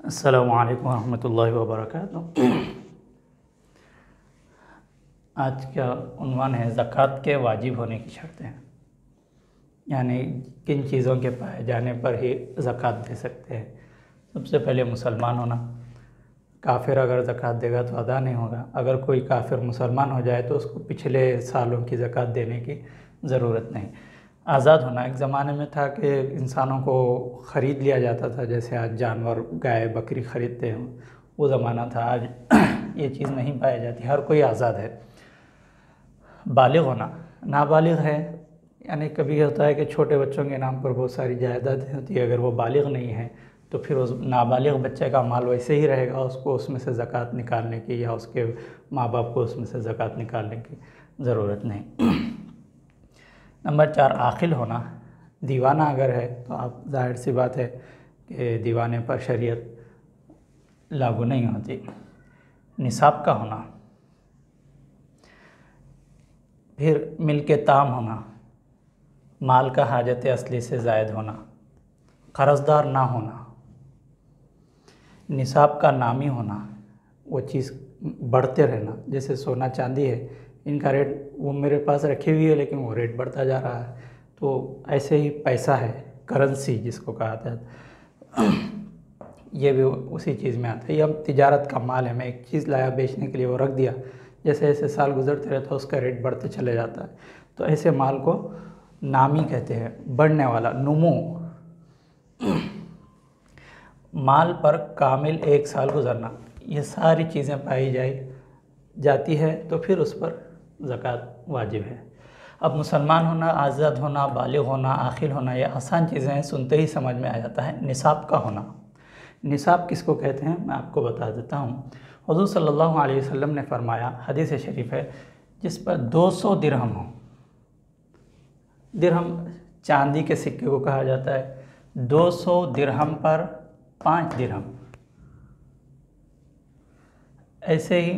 अस्सलामुअलैकुम वरहमतुल्लाहि वबरकातुहू। आज का उन्वान है ज़कात के वाजिब होने की शर्तें, यानी किन चीज़ों के पाए जाने पर ही ज़कात दे सकते हैं। सबसे पहले मुसलमान होना। काफिर अगर ज़कात देगा तो अदा नहीं होगा। अगर कोई काफिर मुसलमान हो जाए तो उसको पिछले सालों की ज़कात देने की ज़रूरत नहीं। आज़ाद होना। एक ज़माने में था कि इंसानों को ख़रीद लिया जाता था, जैसे आज जानवर गाय बकरी ख़रीदते हैं, वो ज़माना था। आज ये चीज़ नहीं पाई जाती, हर कोई आज़ाद है। बालिग़ होना। नाबालिग़ है, यानी कभी होता है कि छोटे बच्चों के नाम पर बहुत सारी जायदाद होती है, अगर वो बालिग़ नहीं है तो फिर उस नाबालिग़ बच्चे का माल वैसे ही रहेगा, उसको उसमें से ज़कात निकालने की या उसके माँ बाप को उसमें से ज़कात निकालने की ज़रूरत नहीं। नंबर 4, आक़िल होना। दीवाना अगर है तो आप ज़ाहिर सी बात है कि दीवाने पर शरीयत लागू नहीं होती। निसाब का होना। फिर मिल्क ताम होना, माल का हाजत असली से ज़ायद होना, कर्ज़दार ना होना। निसाब का नामी होना, वो चीज़ बढ़ते रहना। जैसे सोना चांदी है, इनका रेट वो मेरे पास रखी हुई है लेकिन वो रेट बढ़ता जा रहा है, तो ऐसे ही पैसा है, करेंसी जिसको कहा जाता है, ये भी उसी चीज़ में आता है। ये अब तिजारत का माल है, मैं एक चीज़ लाया बेचने के लिए, वो रख दिया, जैसे जैसे साल गुजरते रहता है उसका रेट बढ़ते चले जाता है, तो ऐसे माल को नामी कहते हैं, बढ़ने वाला, नुमो। माल पर कामिल 1 साल गुजरना, ये सारी चीज़ें पाई जाती है तो फिर उस पर ज़कात वाजिब है। अब मुसलमान होना, आज़ाद होना, बालिग़ होना, आक़िल होना, ये आसान चीज़ें हैं, सुनते ही समझ में आ जाता है। निसाब का होना। निसाब किसको कहते हैं मैं आपको बता देता हूँ। हुज़ूर सल्लल्लाहु अलैहि वसल्लम ने फरमाया, हदीस शरीफ है, जिस पर 200 दिरहम हो। दिरहम चांदी के सिक्के को कहा जाता है। 200 दिरहम पर 5 दिरहम। ऐसे ही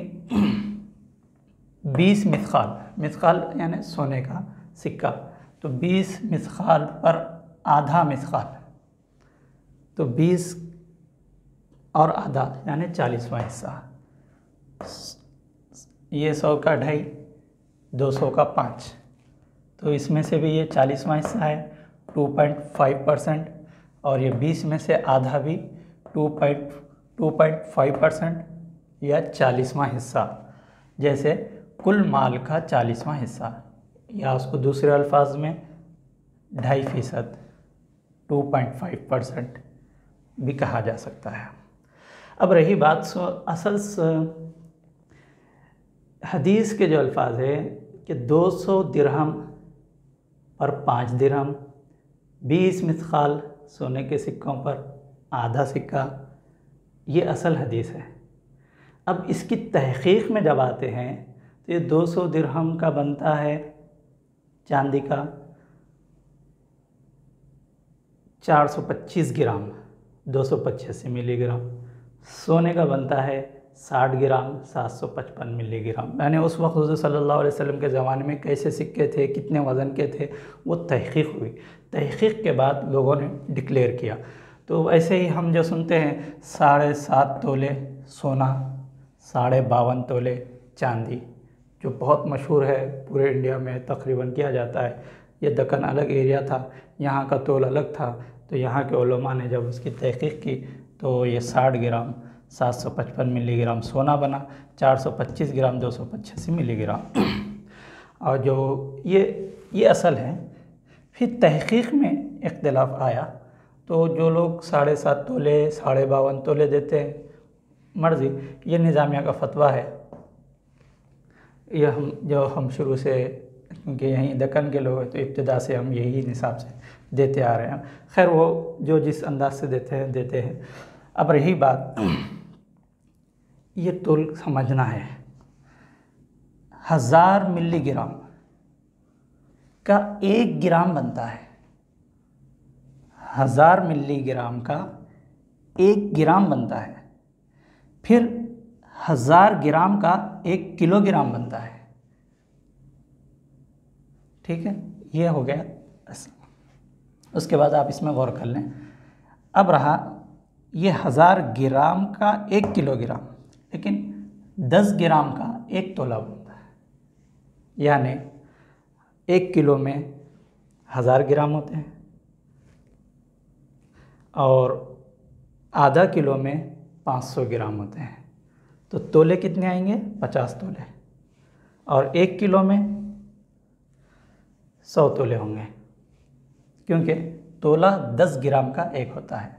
20 मिस्काल, मिस्काल यानी सोने का सिक्का, तो 20 मिस्काल पर आधा मिस्काल, तो 20 और आधा यानी 40वां हिस्सा। ये 100 का 2.5, 200 का 5, तो इसमें से भी ये 40वां हिस्सा है 2.5%, और ये 20 में से आधा भी 2.5% या 40वां हिस्सा। जैसे कुल माल का 40वां हिस्सा, या उसको दूसरे अल्फाज में 2.5%, 2.5% भी कहा जा सकता है। अब रही बात असल हदीस के जो अल्फाज है कि 200 दिरहम पर 5 दिरहम, 20 मिस्काल सोने के सिक्कों पर आधा सिक्का, ये असल हदीस है। अब इसकी तहक़ीक़ में जब आते हैं तो ये 200 दिरहम का बनता है चांदी का 425 ग्राम, 285 मिलीग्राम। सोने का बनता है 60 ग्राम, 755 मिलीग्राम। यानी उस वक्त हुज़ूर सल्लल्लाहु अलैहि वसल्लम के ज़माने में कैसे सिक्के थे, कितने वज़न के थे, वो तहक़ीक़ हुई। तहक़ीक़ के बाद लोगों ने डिक्लेयर किया। तो ऐसे ही हम जो सुनते हैं 7.5 तोले सोना, 52.5 तोले चांदी, जो बहुत मशहूर है, पूरे इंडिया में तकरीबन किया जाता है। ये दक्कन अलग एरिया था, यहाँ का तोल अलग था, तो यहाँ के उलमा ने जब उसकी तहक़ीक़ की तो ये 60 ग्राम 755 मिलीग्राम सोना बना, 425 ग्राम 285 मिलीग्राम। और जो ये असल है। फिर तहक़ीक़ में इख्तिलाफ़ आया, तो जो लोग 7.5 तोले 52.5 तोले देते हैं, मर्ज़ी, ये निज़ामिया का फ़तवा है। ये हम शुरू से, क्योंकि यहीं दक्कन के लोग हैं तो इब्तिदा से हम यही निसाब से देते आ रहे हैं। खैर, वो जो जिस अंदाज से देते हैं। अब रही बात, ये तोल समझना है। 1000 मिलीग्राम का 1 ग्राम बनता है। 1000 मिलीग्राम का 1 ग्राम बनता है। फिर 1000 ग्राम का 1 किलोग्राम बनता है। ठीक है, ये हो गया। उसके बाद आप इसमें गौर कर लें। अब रहा ये 1000 ग्राम का 1 किलोग्राम, लेकिन 10 ग्राम का 1 तोला बनता है। यानी 1 किलो में 1000 ग्राम होते हैं और आधा किलो में 500 ग्राम होते हैं। तो तोले कितने आएंगे? 50 तोले। और 1 किलो में 100 तोले होंगे, क्योंकि तोला 10 ग्राम का 1 होता है।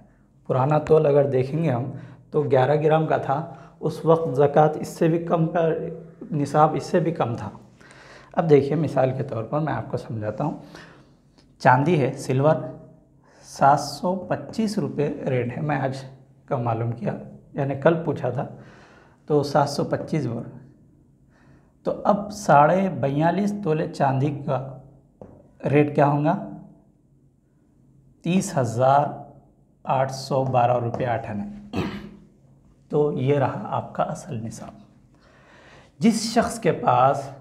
पुराना तोल अगर देखेंगे हम तो 11 ग्राम का था, उस वक्त ज़कात इससे भी कम का, निसाब इससे भी कम था। अब देखिए मिसाल के तौर पर मैं आपको समझाता हूँ। चांदी है, सिल्वर 725 रुपये रेट है। मैं आज का मालूम किया, यानी कल पूछा था, तो 725 बोल। तो अब 42.5 तोले चांदी का रेट क्या होगा? 30,812 रुपये 8 आने। तो ये रहा आपका असल निसाब। जिस शख्स के पास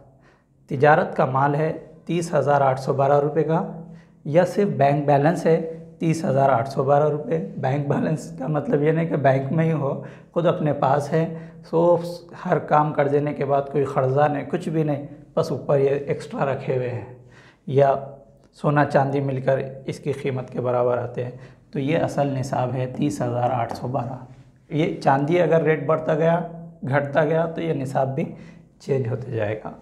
तिजारत का माल है 30,812 रुपये का, या सिर्फ बैंक बैलेंस है 30,812 रुपये। बैंक बैलेंस का मतलब ये नहीं कि बैंक में ही हो, खुद अपने पास है, सो हर काम कर देने के बाद कोई ख़र्जा नहीं, कुछ भी नहीं, बस ऊपर ये एक्स्ट्रा रखे हुए हैं, या सोना चांदी मिलकर इसकी कीमत के बराबर आते हैं। तो ये असल निसाब है 30,812। ये चांदी अगर रेट बढ़ता गया, घटता गया, तो ये निसाब भी चेंज होते जाएगा।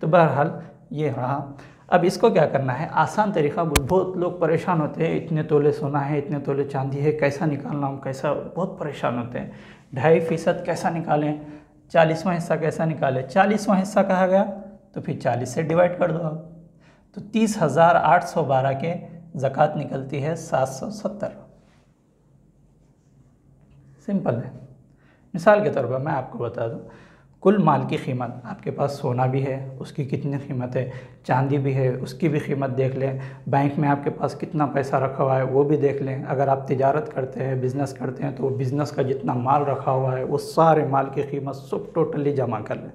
तो बहरहाल ये रहा। अब इसको क्या करना है? आसान तरीका। बहुत लोग परेशान होते हैं, इतने तोले सोना है, इतने तोले चांदी है, कैसा निकालना हम, कैसा, बहुत परेशान होते हैं। 2.5% कैसा निकालें, 40वां हिस्सा कैसा निकालें? 40वां हिस्सा कहा गया तो फिर 40 से डिवाइड कर दो आप। तो 30,812 के ज़कात निकलती है 770। सिंपल है। मिसाल के तौर पर मैं आपको बता दूं, कुल माल की कीमत, आपके पास सोना भी है उसकी कितनी कीमत है, चांदी भी है उसकी भी कीमत देख लें, बैंक में आपके पास कितना पैसा रखा हुआ है वो भी देख लें। अगर आप तिजारत करते हैं, बिज़नेस करते हैं, तो बिज़नेस का जितना माल रखा हुआ है वो सारे माल की कीमत सब टोटली जमा कर लें।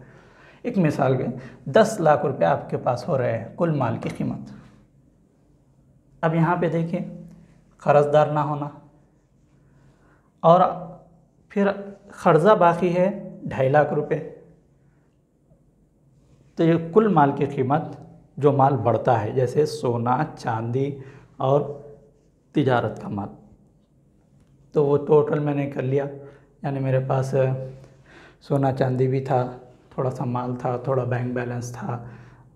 एक मिसाल के 10 लाख रुपए आपके पास हो रहे हैं कुल माल की कीमत। अब यहाँ पे देखिए, कर्जदार ना होना, और फिर कर्जा बाकी है 2.5 लाख रुपए। तो ये कुल माल की कीमत, जो माल बढ़ता है, जैसे सोना, चांदी और तिजारत का माल, तो वो टोटल मैंने कर लिया। यानी मेरे पास सोना चांदी भी था, थोड़ा सा माल था, थोड़ा बैंक बैलेंस था,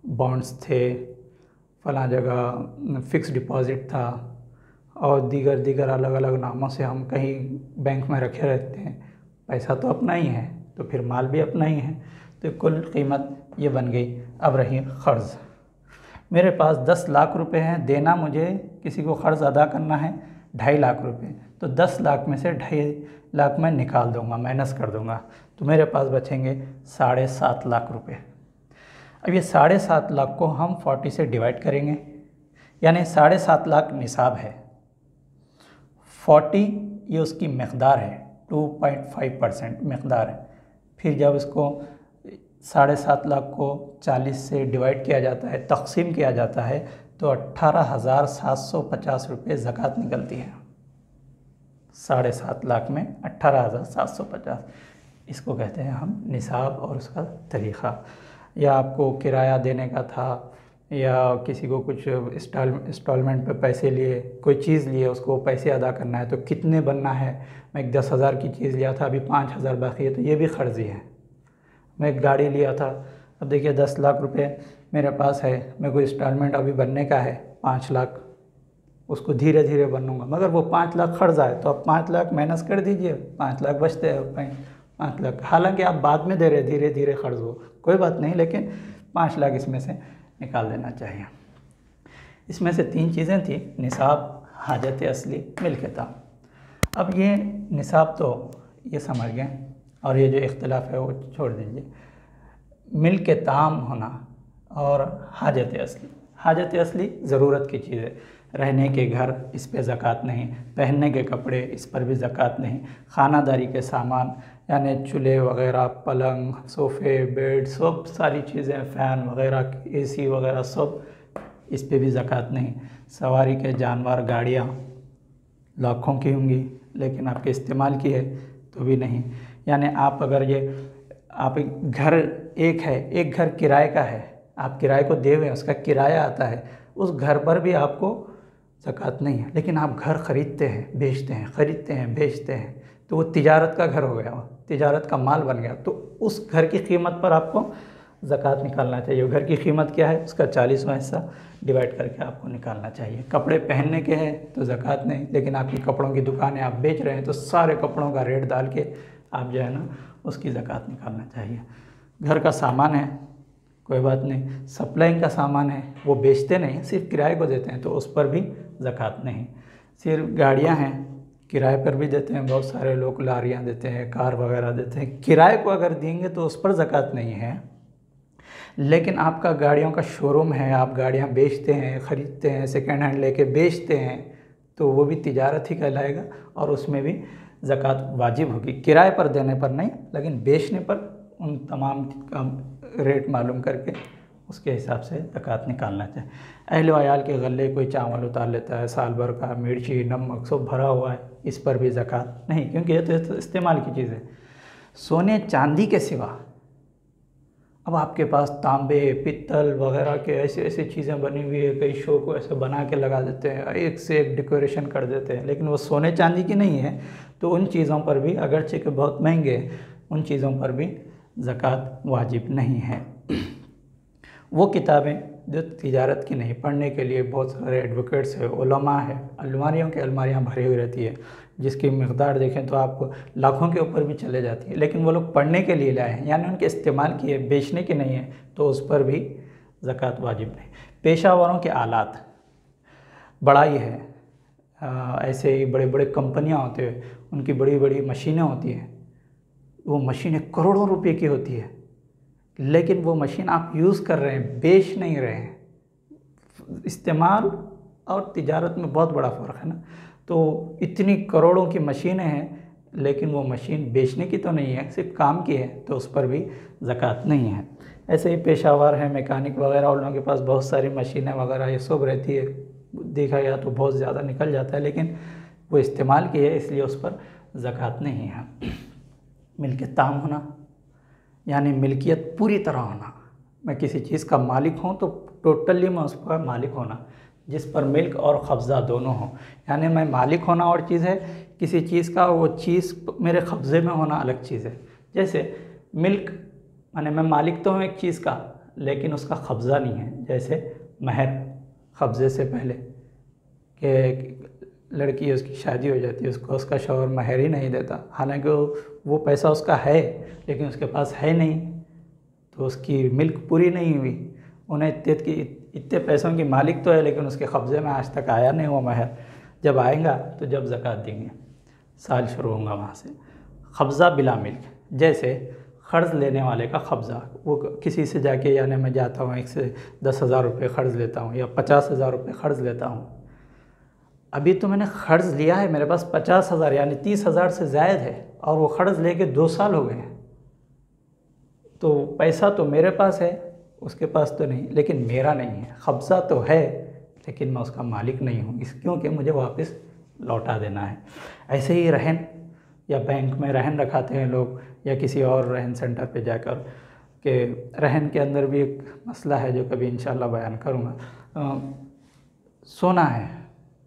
बॉन्ड्स थे, फला जगह फिक्स डिपॉज़िट था, और दीगर अलग अलग नामों से हम कहीं बैंक में रखे रहते हैं। पैसा तो अपना ही है, तो फिर माल भी अपना ही है। तो कुल कीमत ये बन गई। अब रही क़र्ज़। मेरे पास 10 लाख रुपए हैं, देना मुझे किसी को क़र्ज़ अदा करना है 2.5 लाख रुपए। तो 10 लाख में से 2.5 लाख मैं निकाल दूंगा, माइनस कर दूंगा, तो मेरे पास बचेंगे 7.5 लाख रुपए। अब ये 7.5 लाख को हम 40 से डिवाइड करेंगे, यानी 7.5 लाख निसाब है, 40 ये उसकी मकदार है, 2.5% मकदार है। फिर जब इसको 7.5 लाख को 40 से डिवाइड किया जाता है, तकसीम किया जाता है, तो 18,750 रुपये ज़कात निकलती है। 7.5 लाख में 18,750, इसको कहते हैं हम निसाब। और उसका तरीक़ा, या आपको किराया देने का था, या किसी को कुछ इंस्टॉलमेंट पे पैसे लिए, कोई चीज़ लिए, उसको पैसे अदा करना है, तो कितने बनना है। मैं एक 10,000 की चीज़ लिया था, अभी 5,000 बाकी है, तो ये भी क़र्ज़ी है। मैं एक गाड़ी लिया था, अब देखिए 10 लाख रुपए मेरे पास है, मेरे को इंस्टॉलमेंट अभी बनने का है 5 लाख, उसको धीरे धीरे बनूंगा, मगर वो 5 लाख क़र्ज़ आए, तो अब 5 लाख माइनस कर दीजिए, 5 लाख बचते हैं। 5 लाख हालांकि आप बाद में दे रहे, धीरे धीरे क़र्ज़ हो, कोई बात नहीं, लेकिन 5 लाख इसमें से निकाल देना चाहिए। इसमें से 3 चीज़ें थी, निसाब, हाजत असली, मिल्कियत। अब ये निसाब तो ये समझ गए, और ये जो इख्तिलाफ है वो छोड़ दीजिए। मिल्कियत होना और हाजत असली। हाजत असली ज़रूरत की चीज़ें, रहने के घर, इस पे ज़कात नहीं, पहनने के कपड़े, इस पर भी ज़कात नहीं, खानादारी के सामान, यानी चूल्हे वग़ैरह, पलंग, सोफ़े, बेड, सब सारी चीज़ें, फ़ैन वग़ैरह, एसी वग़ैरह, सब इस पे भी ज़कात नहीं। सवारी के जानवर, गाड़ियाँ, लाखों की होंगी, लेकिन आपके इस्तेमाल की है तो भी नहीं। यानी आप अगर ये आप घर एक घर किराए का है, आप किराए को दे हुए हैं, उसका किराया आता है, उस घर पर भी आपको ज़कात नहीं है। लेकिन आप घर ख़रीदते हैं बेचते हैं, ख़रीदते हैं बेचते हैं, तो वो तिजारत का घर हो गया, तिजारत का माल बन गया, तो उस घर की कीमत पर आपको ज़कात निकालना चाहिए। घर की कीमत क्या है, उसका 40वां हिस्सा डिवाइड करके आपको निकालना चाहिए। कपड़े पहनने के हैं तो ज़कात नहीं, लेकिन आपकी कपड़ों की दुकान है, आप बेच रहे हैं, तो सारे कपड़ों का रेट डाल के आप जो है ना उसकी ज़कात निकालना चाहिए। घर का सामान है, कोई बात नहीं, सप्लाइंग का सामान है, वो बेचते नहीं, सिर्फ किराए को देते हैं, तो उस पर भी ज़कात नहीं। सिर्फ गाड़ियाँ हैं, किराए पर भी देते हैं, बहुत सारे लोग लारियाँ देते हैं, कार वगैरह देते हैं, किराए को अगर देंगे तो उस पर ज़कात नहीं है। लेकिन आपका गाड़ियों का शोरूम है, आप गाड़ियाँ बेचते हैं, ख़रीदते हैं, सेकेंड हैंड लेके बेचते हैं, तो वो भी तिजारत ही कहलाएगा और उसमें भी ज़कात वाजिब होगी। किराए पर देने पर नहीं, लेकिन बेचने पर उन तमाम का रेट मालूम करके उसके हिसाब से ज़कात निकालना चाहिए। अहल वयाल के गले कोई चावल उतार लेता है, साल भर का मिर्ची नमक सब भरा हुआ है, इस पर भी ज़कात नहीं, क्योंकि ये तो इस्तेमाल की चीज़ है। सोने चांदी के सिवा अब आपके पास तांबे पित्तल वगैरह के ऐसे ऐसी चीज़ें बनी हुई है, कई शो को ऐसे बना के लगा देते हैं, एक से एक डेकोरेशन कर देते हैं, लेकिन वो सोने चांदी की नहीं है, तो उन चीज़ों पर भी अगरचे के बहुत महंगे, उन चीज़ों पर भी ज़कात वाजिब नहीं है। वो किताबें जो तिजारत की नहीं, पढ़ने के लिए बहुत सारे एडवोकेट्स है, उलमा है, अलमारियों के अलमारियाँ भरी हुई रहती है, जिसकी मकदार देखें तो आप लाखों के ऊपर भी चले जाती है, लेकिन वो लोग पढ़ने के लिए लाए हैं, यानी उनके इस्तेमाल की है, बेचने की नहीं है, तो उस पर भी ज़कात वाजिब नहीं। पेशावरों के आलात, बड़ाई है, ऐसे ही बड़े बड़े कंपनियाँ होते हैं, उनकी बड़ी बड़ी मशीनें होती हैं, वो मशीनें करोड़ों रुपए की होती है, लेकिन वो मशीन आप यूज़ कर रहे हैं, बेच नहीं रहे हैं। इस्तेमाल और तिजारत में बहुत बड़ा फ़र्क है ना। तो इतनी करोड़ों की मशीनें हैं, लेकिन वो मशीन बेचने की तो नहीं है, सिर्फ काम की है, तो उस पर भी ज़कात नहीं है। ऐसे ही पेशावर है, मैकेनिक वगैरह, उन लोगों के पास बहुत सारी मशीनें वगैरह ये सब रहती है, देखा गया तो बहुत ज़्यादा निकल जाता है, लेकिन वो इस्तेमाल की है, इसलिए उस पर ज़कात नहीं है। मिल्कियत ताम होना, यानी मिल्कियत पूरी तरह होना, मैं किसी चीज़ का मालिक हूँ तो टोटली मैं उस पर मालिक होना, जिस पर मिल्क और कब्ज़ा दोनों हो। यानी मैं मालिक होना और चीज़ है, किसी चीज़ का वो चीज़ मेरे कब्ज़े में होना अलग चीज़ है। जैसे मिल्क, माने मैं मालिक तो हूँ एक चीज़ का, लेकिन उसका कब्ज़ा नहीं है। जैसे महर, कब्ज़े से पहले कि लड़की है, उसकी शादी हो जाती है, उसको उसका शौहर महर ही नहीं देता, हालांकि वो पैसा उसका है, लेकिन उसके पास है नहीं, तो उसकी मिल्क पूरी नहीं हुई। उन्हें इतने पैसों की मालिक तो है, लेकिन उसके कब्ज़े में आज तक आया नहीं वो महर। जब आएगा तो जब ज़कात देंगे, साल शुरू होगा वहाँ से। कब्ज़ा बिला मिल्क, जैसे क़र्ज़ लेने वाले का कब्ज़ा, वो किसी से जाके, यानी मैं जाता हूँ एक से 10,000 रुपये क़र्ज़ लेता हूँ या 50,000 रुपये क़र्ज़ लेता हूँ, अभी तो मैंने क़र्ज़ लिया है, मेरे पास 50,000 यानी 30,000 से ज़ायद है, और वो क़र्ज़ लेके 2 साल हो गए हैं, तो पैसा तो मेरे पास है, उसके पास तो नहीं, लेकिन मेरा नहीं है। कब्ज़ा तो है, लेकिन मैं उसका मालिक नहीं हूँ, क्योंकि मुझे वापस लौटा देना है। ऐसे ही रहन, या बैंक में रहन रखाते हैं लोग, या किसी और रहन सेंटर पे जाकर के, रहन के अंदर भी एक मसला है जो कभी इंशाल्लाह बयान करूँगा। सोना है,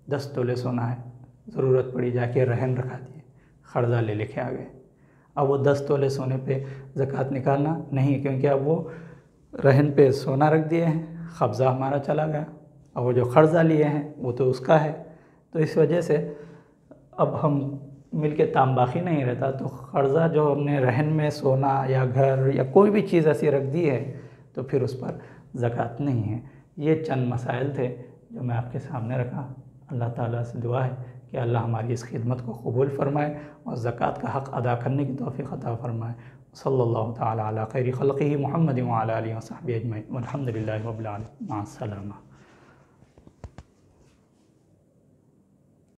10 तोले सोना है, ज़रूरत पड़ी, जाके रहन रखा दिए, क़र्ज़ा ले लेके आ गए। अब वो 10 तोले सोने पे ज़कात निकालना नहीं, क्योंकि अब वो रहन पे सोना रख दिए हैं, कब्ज़ा हमारा चला गया, और वो जो क़र्ज़ा लिए हैं वो तो उसका है। तो इस वजह से अब हम मिलके ताम बाकी नहीं रहता, तो क़र्ज़ा जो हमने रहन में सोना या घर या कोई भी चीज़ ऐसी रख दी है, तो फिर उस पर ज़कात नहीं है। ये चंद मसाइल थे जो मैं आपके सामने रखा। अल्लाह ताला से दुआ है कि अल्लाह हमारी इस खिदमत को कबूल फ़रमाए और ज़कात का हक़ अदा करने की तौफ़ीक़ अता फ़रमाए। सल्लल्लाहु तआला अला खैरि ख़ल्क़िही मुहम्मद व अला आलिहि व सहबिही अजमईन, वल्हम्दुलिल्लाहि रब्बिल आलमीन। माअस्सलामा।